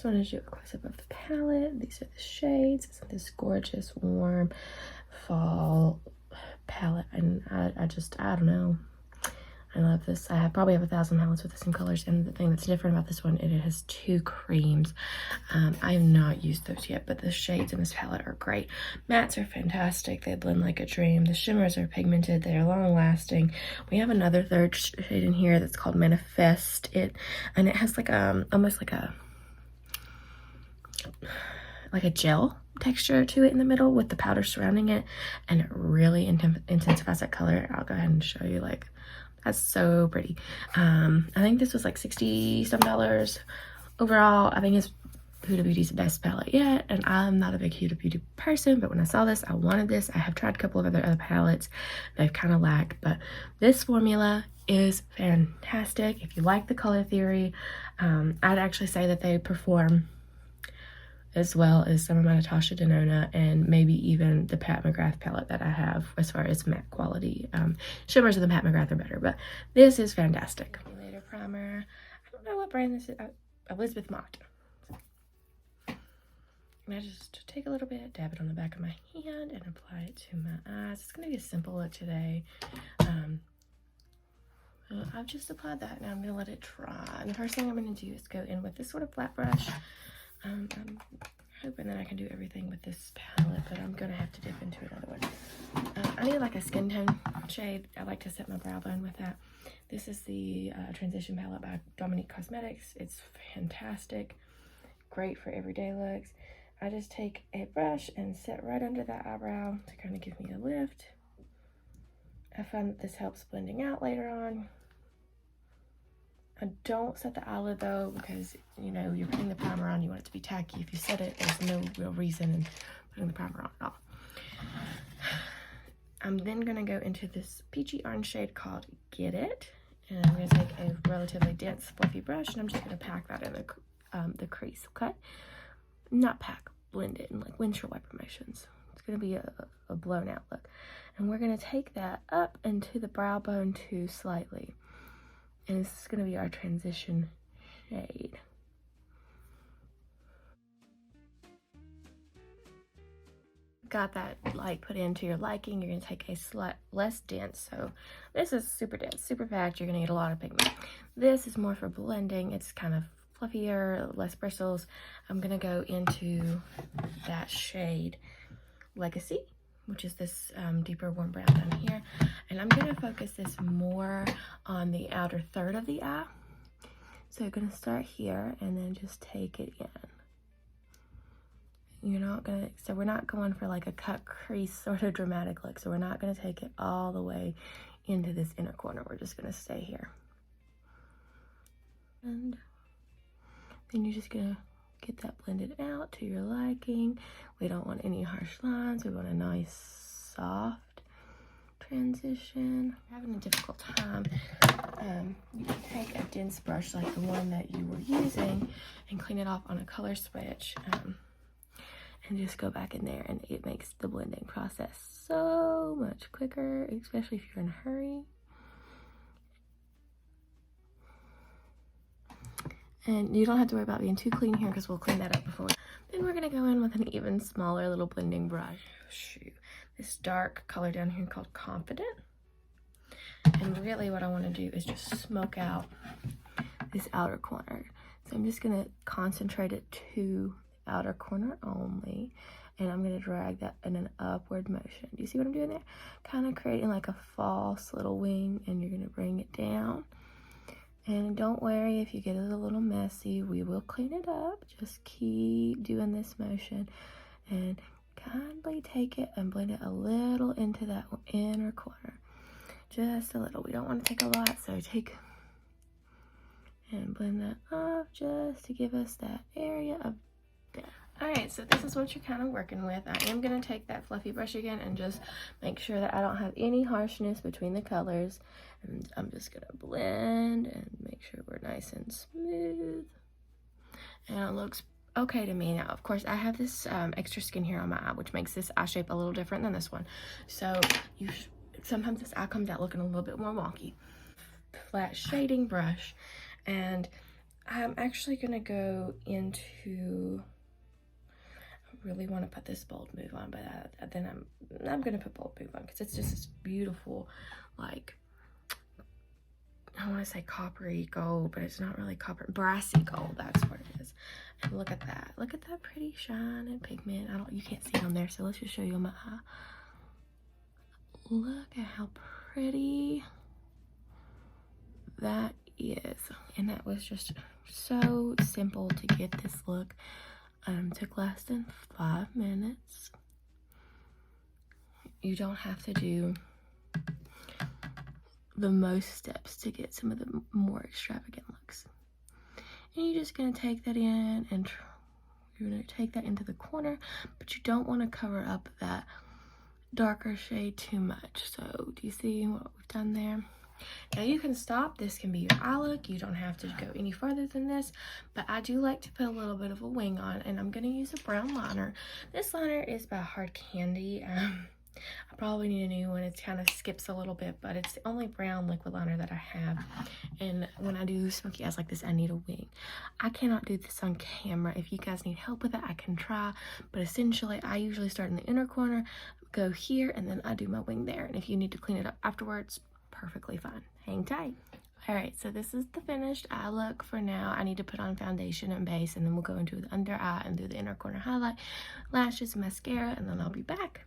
just wanted to do a close-up of the palette. These are the shades. It's this gorgeous, warm fall palette, and I don't know. I love this. I probably have 1,000 palettes with the same colors, and the thing that's different about this one, it has 2 creams. I have not used those yet, but the shades in this palette are great. Mattes are fantastic. They blend like a dream. The shimmers are pigmented. They're long-lasting. We have another third shade in here that's called Manifest. It has like almost like a gel texture to it in the middle with the powder surrounding it, and it really intensifies that color. I'll go ahead and show you. Like, that's so pretty. I think this was like $60 some overall. I think it's Huda Beauty's best palette yet, and I'm not a big Huda Beauty person, but when I saw this, I wanted this. I have tried a couple of other palettes. They've kind of lacked, but this formula is fantastic. If you like the color theory, I'd actually say that they perform as well as some of my Natasha Denona and maybe even the Pat McGrath palette that I have as far as matte quality. Shimmers of the Pat McGrath are better, but this is fantastic. Later primer. I don't know what brand this is. Elizabeth Mott. And I just take a little bit, dab it on the back of my hand, and apply it to my eyes. It's going to be a simple look today. I've just applied that. Now I'm going to let it dry. And the first thing I'm going to do is go in with this sort of flat brush. I'm hoping that I can do everything with this palette, but I'm gonna have to dip into another one. I need like a skin tone shade. I like to set my brow bone with that. This is the Transition palette by Dominique Cosmetics. It's fantastic, great for everyday looks. I just take a brush and set right under that eyebrow to kind of give me a lift. I find that this helps blending out later on. I don't set the eyelid though, because you know you're putting the primer on, you want it to be tacky. If you set it, there's no real reason in putting the primer on at all. I'm then gonna go into this peachy orange shade called Get It, and I'm gonna take a relatively dense fluffy brush, and I'm just gonna pack that in the crease. Okay, not pack, blend it in like windshield wiper motions. It's gonna be a blown out look, and we're gonna take that up into the brow bone too slightly. And this is going to be our transition shade. Got that light put into your liking. You're going to take a slight less dense. So this is super dense, super packed. You're going to get a lot of pigment. This is more for blending. It's kind of fluffier, less bristles. I'm going to go into that shade Legacy, which is this deeper warm brown down here. And I'm gonna focus this more on the outer third of the eye. So I'm gonna start here and then just take it in. So we're not going for like a cut crease sort of dramatic look. So we're not gonna take it all the way into this inner corner. We're just gonna stay here. And then you're just gonna get that blended out to your liking. We don't want any harsh lines. We want a nice, soft transition. If you're having a difficult time, you can take a dense brush like the one that you were using and clean it off on a color switch, and just go back in there, and it makes the blending process so much quicker, especially if you're in a hurry. And you don't have to worry about being too clean here, because we'll clean that up before. Then we're gonna go in with an even smaller little blending brush. Shoot. This dark color down here called Confident. And really what I want to do is just smoke out this outer corner. So I'm just gonna concentrate it to the outer corner only, and I'm gonna drag that in an upward motion. Do you see what I'm doing there? Kind of creating like a false little wing, and you're gonna bring it down. And don't worry if you get it a little messy, we will clean it up. Just keep doing this motion and kindly take it and blend it a little into that inner corner. Just a little. We don't want to take a lot, so take and blend that off just to give us that area of depth. Alright, so this is what you're kind of working with. I am going to take that fluffy brush again and just make sure that I don't have any harshness between the colors. And I'm just going to blend and make sure we're nice and smooth. And it looks okay to me. Now, of course, I have this extra skin here on my eye, which makes this eye shape a little different than this one. So sometimes this eye comes out looking a little bit more wonky. Flat shading brush. And I'm actually gonna go into, I really want to put this bold move on, but then I'm gonna put bold move on because it's just this beautiful, like, I want to say coppery gold, but it's not really copper, brassy gold. That's what it is. And look at that. Look at that pretty shine and pigment. You can't see it on there, so let's just show you on my eye. Look at how pretty that is. And that was just so simple to get this look. Took less than 5 minutes. You don't have to do the most steps to get some of the more extravagant looks. And you're just gonna take that in and you're gonna take that into the corner, but you don't want to cover up that darker shade too much. So do you see what we've done there? Now you can stop. This can be your eye look. You don't have to go any further than this, but I do like to put a little bit of a wing on, and I'm going to use a brown liner. This liner is by Hard Candy. I probably need a new one. It kind of skips a little bit, but it's the only brown liquid liner that I have. And when I do smoky eyes like this, I need a wing. I cannot do this on camera. If you guys need help with it, I can try. But essentially, I usually start in the inner corner, go here, and then I do my wing there. And if you need to clean it up afterwards, perfectly fine. Hang tight. All right, so this is the finished eye look for now. I need to put on foundation and base, and then we'll go into the under eye and do the inner corner highlight, lashes, mascara, and then I'll be back.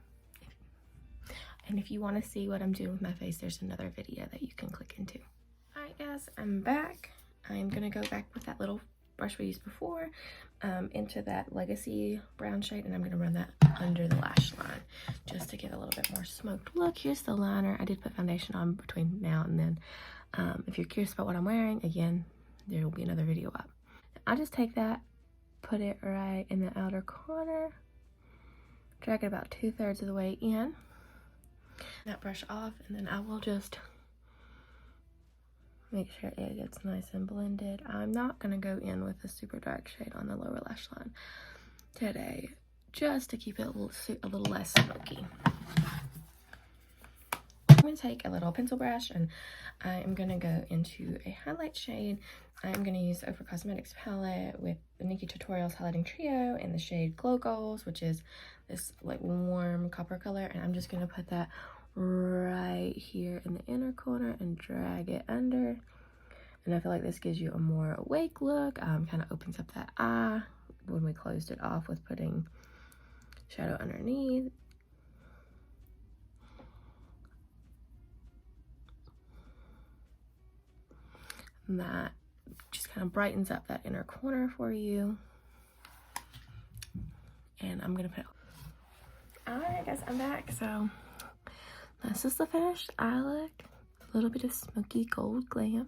And if you want to see what I'm doing with my face, there's another video that you can click into. All right, guys, I'm back. I'm gonna go back with that little brush we used before into that Legacy brown shade, and I'm gonna run that under the lash line just to give a little bit more smoked look. Here's the liner. I did put foundation on between now and then. If you're curious about what I'm wearing, again, there will be another video up. I just take that, put it right in the outer corner, drag it about 2/3 of the way in, that brush off, and then I will just make sure it gets nice and blended. I'm not going to go in with a super dark shade on the lower lash line today, just to keep it a little less smoky. I'm going to take a little pencil brush, and I am going to go into a highlight shade. I'm going to use the Ofra Cosmetics palette with the Nikki Tutorials Highlighting Trio in the shade Glow Goals, which is this like warm copper color, and I'm just going to put that right here in the inner corner and drag it under. And I feel like this gives you a more awake look, kind of opens up that eye when we closed it off with putting shadow underneath. And that just kind of brightens up that inner corner for you. And I'm gonna put, all right guys, I'm back. So this is the finished eye look. A little bit of smoky gold glam.